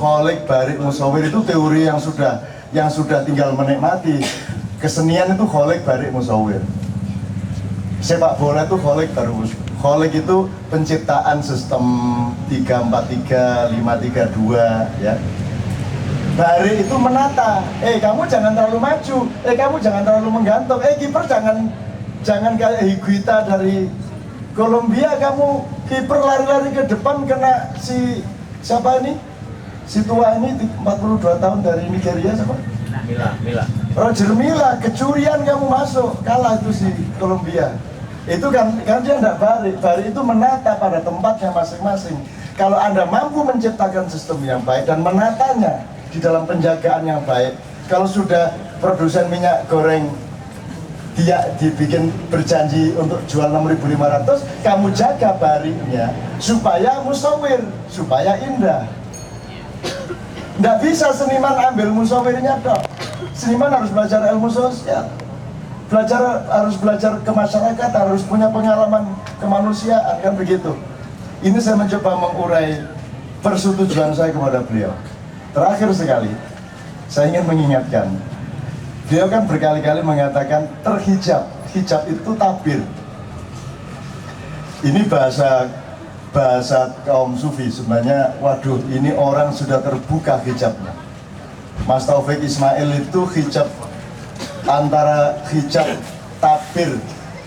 kholik barik musawir itu teori yang sudah tinggal menikmati. Kesenian itu kholik barik musawir. Sepak bola itu kholik baru kholik itu penciptaan sistem 3-4-3, 5-3-2 ya. Barik itu menata, kamu jangan terlalu maju, kamu jangan terlalu menggantung, kiper jangan kayak Higuita dari Kolombia, kamu kiper lari-lari ke depan kena si siapa ini? Si tua ini 42 tahun dari Nigeria siapa? Mila. Roger Milla, kecurian kamu masuk, kalah itu si Kolombia. Itu kan dia tidak barik itu menata pada tempatnya masing-masing. Kalau Anda mampu menciptakan sistem yang baik dan menatanya di dalam penjagaan yang baik, kalau sudah produsen minyak goreng dia dibikin berjanji untuk jual 6.500, kamu jaga bariknya supaya musawir, supaya indah. Tidak bisa seniman ambil musawirnya dok. Seniman harus belajar ilmu sosial, harus belajar ke masyarakat, harus punya pengalaman kemanusiaan, kan begitu. Ini saya mencoba mengurai persetujuan saya kepada beliau. Terakhir sekali, saya ingin mengingatkan, beliau kan berkali-kali mengatakan terhijab, hijab itu tabir. Ini bahasa kaum sufi sebenarnya. Waduh, ini orang sudah terbuka hijabnya. Mas Taufik Ismail itu hijab antara hijab tabir,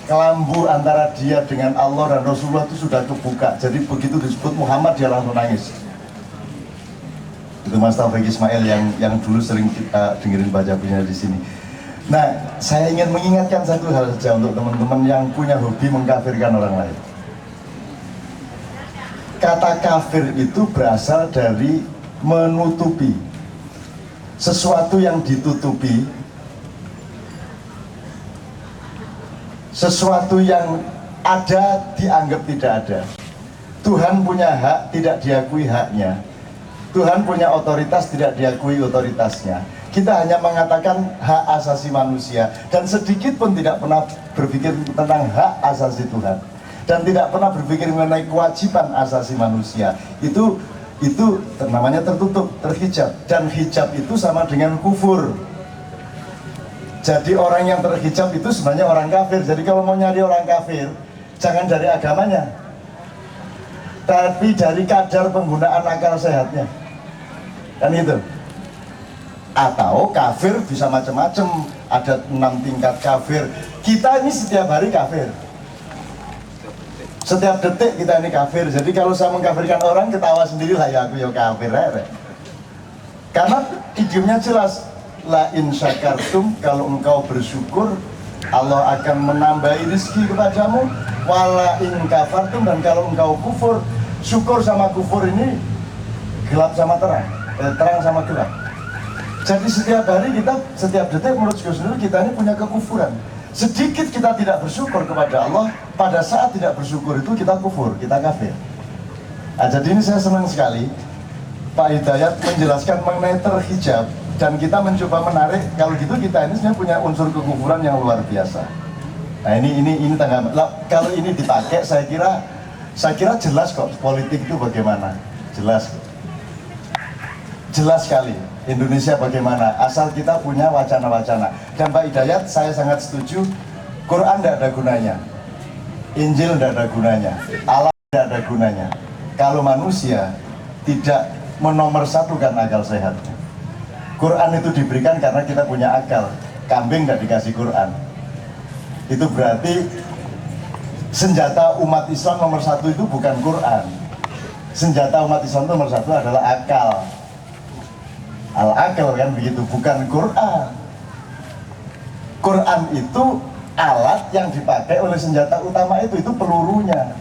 kelambu antara dia dengan Allah dan Rasulullah itu sudah kebuka. Jadi begitu disebut Muhammad dia langsung nangis. Itu Mas Taufik Ismail yang dulu sering kita dengerin baca punya di sini. Nah, saya ingin mengingatkan satu hal saja untuk teman-teman yang punya hobi mengkafirkan orang lain. Kata kafir itu berasal dari menutupi. Sesuatu yang ditutupi, sesuatu yang ada dianggap tidak ada. Tuhan punya hak, tidak diakui haknya. Tuhan punya otoritas, tidak diakui otoritasnya. Kita hanya mengatakan hak asasi manusia, dan sedikit pun tidak pernah berpikir tentang hak asasi Tuhan, dan tidak pernah berpikir mengenai kewajiban asasi manusia. Itu namanya tertutup, terhijab. Dan hijab itu sama dengan kufur. Jadi orang yang terhijab itu sebenarnya orang kafir. Jadi kalau mau nyari orang kafir, jangan dari agamanya, tapi dari kadar penggunaan akal sehatnya. Kan itu. Atau kafir bisa macam-macam, ada 6 tingkat kafir. Kita ini setiap hari kafir, setiap detik kita ini kafir. Jadi kalau saya mengkafirkan orang, ketawa sendiri lah, ya aku ya kafir ya. Karena idiomnya jelas, la in syakartum, kalau engkau bersyukur Allah akan menambahi rezeki kepadamu, wala in kafartum, dan kalau engkau kufur, syukur sama kufur ini gelap sama terang, terang sama gelap. Jadi setiap hari kita, setiap detik menurut Gus Nur, kita ini punya kekufuran. Sedikit kita tidak bersyukur kepada Allah, pada saat tidak bersyukur itu kita kufur, kita kafir. Nah, jadi ini saya senang sekali Pak Hidayat menjelaskan mengenai terhijab, dan kita mencoba menarik, kalau gitu kita ini sebenarnya punya unsur kekufuran yang luar biasa. Nah ini tanggapan. Kalau ini dipakai, saya kira jelas kok politik itu bagaimana, jelas sekali. Indonesia bagaimana, asal kita punya wacana-wacana. Dan Pak Hidayat, saya sangat setuju, Quran tidak ada gunanya, Injil tidak ada gunanya, Allah tidak ada gunanya kalau manusia tidak menomorsatukan akal sehatnya. Quran itu diberikan karena kita punya akal. Kambing tidak dikasih Quran. Itu berarti senjata umat Islam nomor 1 itu bukan Quran. Senjata umat Islam itu nomor 1 adalah akal. Al-akal kan begitu, bukan Quran. Quran itu alat yang dipakai oleh senjata utama itu pelurunya.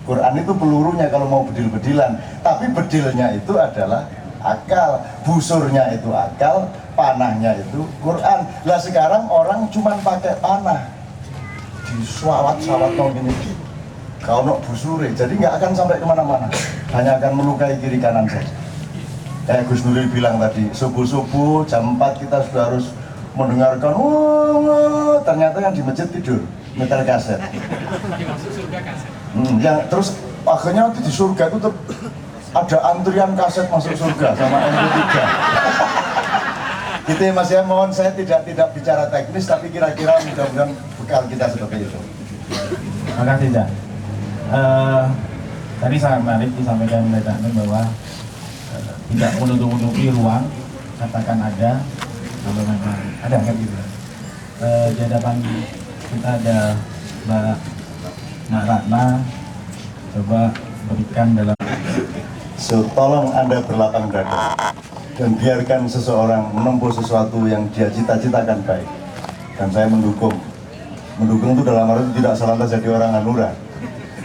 Quran itu pelurunya kalau mau bedil-bedilan, tapi bedilnya itu adalah akal, busurnya itu akal, panahnya itu Quran. Lah sekarang orang cuma pakai panah, disawat-sawat gini, kau nak busure, jadi nggak akan sampai kemana-mana, hanya akan melukai kiri kanan saja. Kayak Gus Nuril bilang tadi, subuh-subuh jam 4 kita sudah harus mendengarkan, ternyata yang di masjid tidur, nyetel kaset. Dimaksud surga kaset. Yang terus akhirnya nanti di surga itu ada antrian kaset masuk surga sama MP3. Gitu ya Mas ya, mohon saya tidak bicara teknis, tapi kira-kira mudah-mudahan bekal kita seperti itu. Terima kasih, Cak. Tadi sangat menarik disampaikan oleh Cak Nun bahwa tidak menutup-nutupi ruang, katakan ada, kalau memang ada kan gitu. Di hadapan kita ada Mbak Ratna, coba berikan dalam. So, tolong Anda berlapang dada dan biarkan seseorang menempuh sesuatu yang dia cita-citakan baik. Dan saya mendukung. Mendukung itu dalam arti tidak selantas jadi orang Hanura.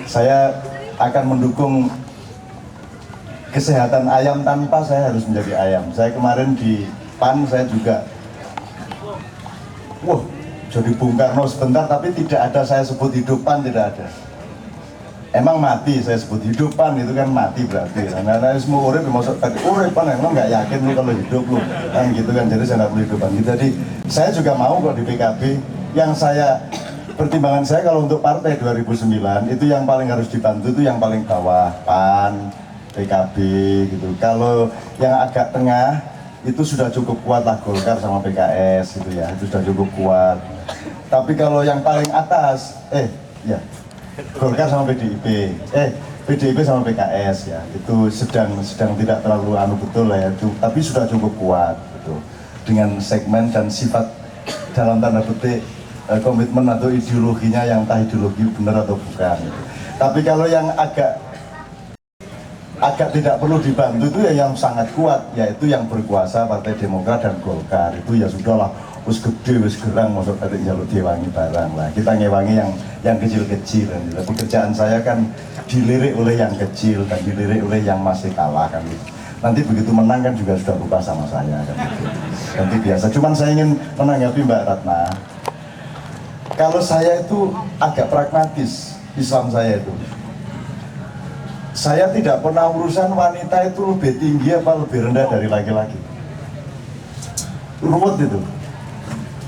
Saya akan mendukung kesehatan ayam tanpa saya harus menjadi ayam. Saya kemarin di PAN saya juga, jadi Bung Karno sebentar, tapi tidak ada saya sebut hidup PAN, tidak ada. Emang mati saya sebut hidup PAN, itu kan mati berarti. Karena semua urip masuk tadi urip PAN, emang nggak yakin lu kalau hidup lu kan gitu kan. Jadi saya nggak perlu hidup PAN. Jadi saya juga mau kalau di PKB, yang saya pertimbangan saya kalau untuk partai 2009 itu yang paling harus dibantu itu yang paling bawah, PAN, PKB gitu. Kalau yang agak tengah itu sudah cukup kuat lah, Golkar sama PKS gitu ya, itu sudah cukup kuat. Tapi kalau yang paling atas, Golkar sama PDIP, PDIP sama PKS ya, itu sedang tidak terlalu betul lah ya, tapi sudah cukup kuat gitu. Dengan segmen dan sifat dalam tanda petik komitmen atau ideologinya yang entah ideologi benar atau bukan gitu. Tapi kalau yang agak tidak perlu dibantu itu ya yang sangat kuat, yaitu yang berkuasa Partai Demokrat dan Golkar. Itu ya sudahlah, wis gede, wis gerang, masuk tadi jalur diwangi barang lah. Kita ngewangi yang kecil-kecil. Tapi kerjaan saya kan dilirik oleh yang kecil dan dilirik oleh yang masih kalah kan. Nanti begitu menang kan juga sudah lupa sama saya kan. Nanti biasa. Cuman saya ingin menanggapi Mbak Ratna. Kalau saya itu agak pragmatis, Islam saya itu. Saya tidak pernah urusan wanita itu lebih tinggi apa lebih rendah dari laki-laki. Ruwet itu.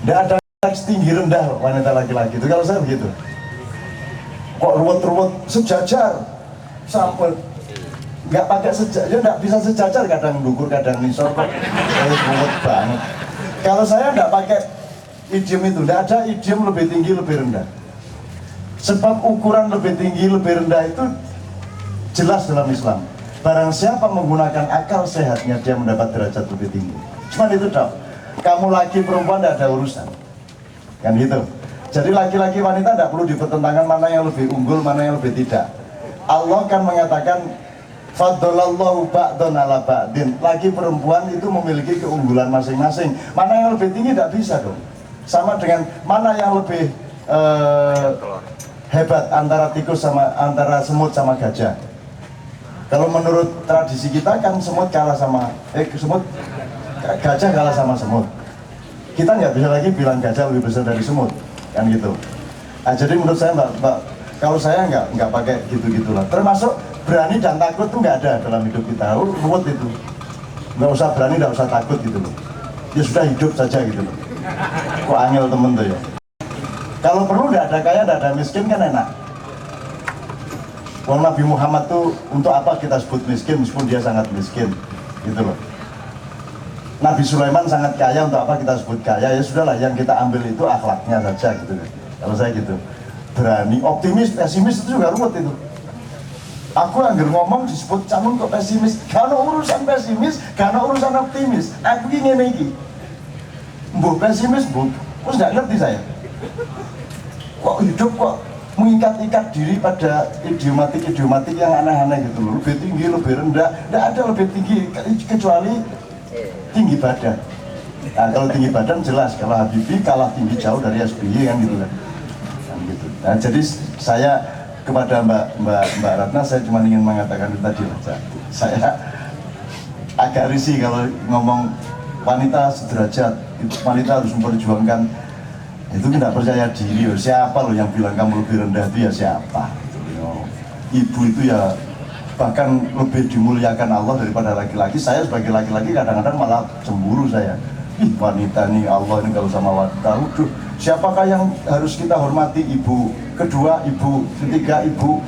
Tidak ada teks tinggi rendah wanita laki-laki itu, kalau saya begitu. Kok ruwet-ruwet sejajar sampai nggak pakai sejajar, nggak bisa sejajar, kadang dukur kadang nisor kok ruwet banget. Kalau saya nggak pakai idiom itu, nggak ada idiom lebih tinggi lebih rendah. Sebab ukuran lebih tinggi lebih rendah itu jelas dalam Islam. Barang siapa menggunakan akal sehatnya dia mendapat derajat lebih tinggi. Cuma itu dong. Kamu laki perempuan tidak ada urusan, kan gitu. Jadi laki-laki wanita tidak perlu dipertentangkan mana yang lebih unggul, mana yang lebih tidak. Allah kan mengatakan faddalallahu ba'dun ala ba'din. Laki perempuan itu memiliki keunggulan masing-masing. Mana yang lebih tinggi tidak bisa dong. Sama dengan mana yang lebih hebat antara tikus sama antara semut sama gajah. Kalau menurut tradisi kita kan semut kalah sama gajah kalah sama semut. Kita nggak bisa lagi bilang gajah lebih besar dari semut, kan gitu. Nah, jadi menurut saya Mbak, kalau saya nggak pakai gitu-gitulah. Termasuk berani dan takut tuh nggak ada dalam hidup kita. Ruwet itu. Nggak usah berani, nggak usah takut gitu loh. Ya sudah hidup saja gitu loh. Kok angel temen tuh ya. Kalau perlu nggak ada kaya, nggak ada miskin kan enak. Wong Nabi Muhammad tuh untuk apa kita sebut miskin meskipun dia sangat miskin, gitu loh. Nabi Sulaiman sangat kaya, untuk apa kita sebut kaya? Ya sudahlah, yang kita ambil itu akhlaknya saja gitu. Kalau saya gitu, berani, optimis, pesimis itu juga ruwet itu. Aku anggar ngomong disebut camun kok pesimis. Karena urusan pesimis, karena urusan optimis. Aku ingin ini, mbuh pesimis, mbuh, terus nggak ngerti saya. Kok hidup kok mengikat-ikat diri pada idiomatik yang aneh-aneh gitu loh. Lebih tinggi, lebih rendah, nggak ada lebih tinggi kecuali tinggi badan. Nah, kalau tinggi badan jelas, kalau Habibie kalah tinggi jauh dari SBY kan gitu kan. Gitu. Nah, jadi saya kepada Mbak Ratna saya cuma ingin mengatakan itu tadi aja. Saya agak risih kalau ngomong wanita sederajat, wanita harus memperjuangkan. Itu tidak percaya diri. Siapa loh yang bilang kamu lebih rendah itu ya siapa? Ibu itu ya bahkan lebih dimuliakan Allah daripada laki-laki. Saya sebagai laki-laki kadang-kadang malah cemburu saya. Ih, wanita nih, Allah ini kalau sama wanita, siapakah yang harus kita hormati? Ibu, kedua ibu, ketiga ibu,